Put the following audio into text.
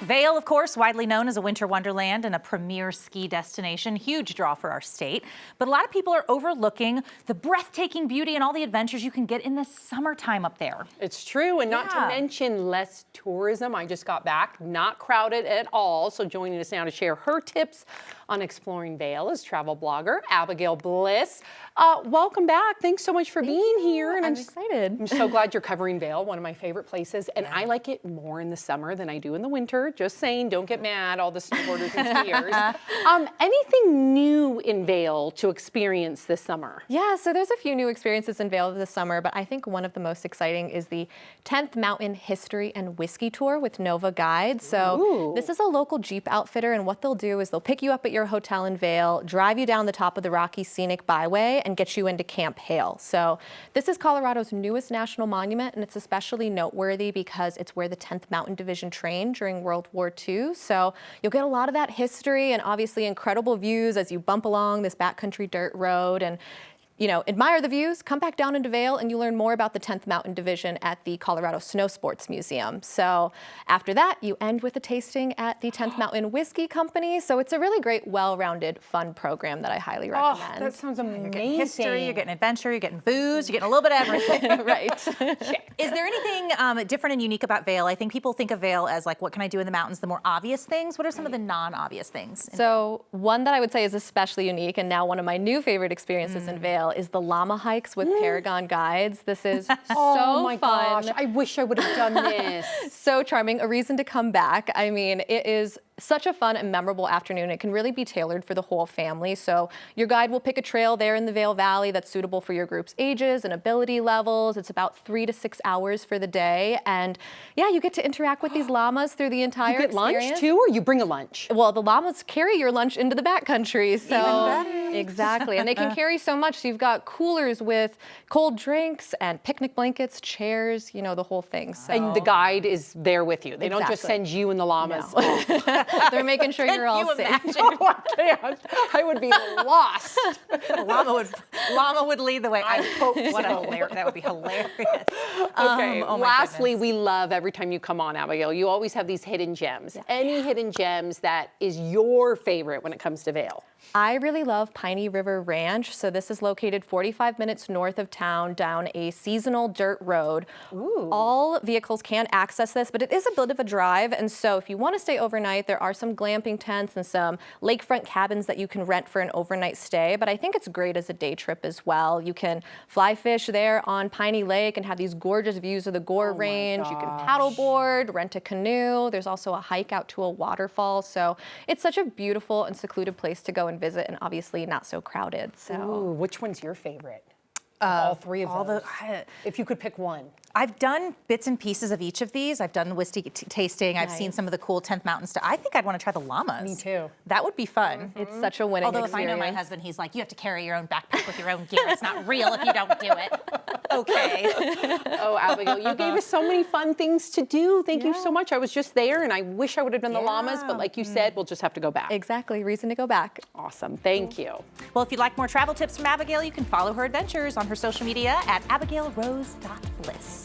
Vail, of course, widely known as a winter wonderland and a premier ski destination, huge draw for our state. But a lot of people are overlooking the breathtaking beauty and all the adventures you can get in the summertime up there. It's true, and not to mention less tourism. I just got back, not crowded at all. So joining us now to share her tips on exploring Vail is travel blogger Abigail Bliss. Welcome back. Thanks so much for being here. And I'm excited. I'm so glad you're covering Vail, one of my favorite places. And I like it more in the summer than I do in the winter. Just saying, don't get mad, all the snowboarders and skiers. Anything new in Vail to experience this summer? Yeah, so there's a few new experiences in Vail this summer, but I think one of the most exciting is the 10th Mountain History and Whiskey Tour with Nova Guides. So this is a local Jeep outfitter, and what they'll do is they'll pick you up at your hotel in Vail, drive you down the top of the Rocky Scenic Byway, and get you into Camp Hale. So this is Colorado's newest national monument, and it's especially noteworthy because it's where the 10th Mountain Division trained during World War II. So you'll get a lot of that history and obviously incredible views as you bump along this backcountry dirt road and admire the views, come back down into Vail, and you learn more about the 10th Mountain Division at the Colorado Snow Sports Museum. So after that, you end with a tasting at the 10th Mountain Whiskey Company. So it's a really great, well-rounded, fun program that I highly recommend. Oh, that sounds amazing. You're getting history, you're getting adventure, you're getting booze, you're getting a little bit of everything. Right. Is there anything different and unique about Vail? I think people think of Vail as like, what can I do in the mountains? The more obvious things. What are some of the non-obvious things? So one that I would say is especially unique, and now one of my new favorite experiences in Vail, is the llama hikes with Paragon Guides. This is oh my fun. Gosh, I wish I would have done this. So charming, a reason to come back. I mean, it is such a fun and memorable afternoon. It can really be tailored for the whole family. So your guide will pick a trail there in the Vail Valley that's suitable for your group's ages and ability levels. It's about 3 to 6 hours for the day. And yeah, you get to interact with these llamas through the entire experience. You get lunch too, or you bring a lunch? Well, the llamas carry your lunch into the backcountry. So even better. Exactly. And they can carry so much. So you've got coolers with cold drinks and picnic blankets, chairs, the whole thing. So. And the guide is there with you. They don't just send you and the llamas off. They're making sure you're all safe. Oh, I can't. I would be lost. Llama would lead the way. I hope that would be hilarious. Okay. Lastly, goodness. we love every time you come on, Abigail. You always have these hidden gems. Yeah. Any hidden gems that is your favorite when it comes to Vail? I really love Piney River Ranch. So this is located 45 minutes north of town down a seasonal dirt road. Ooh. All vehicles can access this, but it is a bit of a drive. And so if you want to stay overnight, there are some glamping tents and some lakefront cabins that you can rent for an overnight stay. But I think it's great as a day trip as well. You can fly fish there on Piney Lake and have these gorgeous views of the Gore Range. You can paddleboard, rent a canoe. There's also a hike out to a waterfall. So it's such a beautiful and secluded place to go and visit, and obviously not so crowded. So, ooh, which one's your favorite? All three of those. If you could pick one. I've done bits and pieces of each of these. I've done the whiskey tasting. I've seen some of the cool 10th Mountain stuff. I think I'd want to try the llamas. Me too. That would be fun. It's such a winning experience. Although if I know my husband, he's like, you have to carry your own backpack with your own gear. It's not real if you don't do it. Okay. Oh, Abigail, you gave us so many fun things to do. Thank you so much. I was just there, and I wish I would have done the llamas, but like you said, we'll just have to go back. Exactly. Reason to go back. Awesome. Thank you. Well, if you'd like more travel tips from Abigail, you can follow her adventures on her social media at abigailrose.bliss.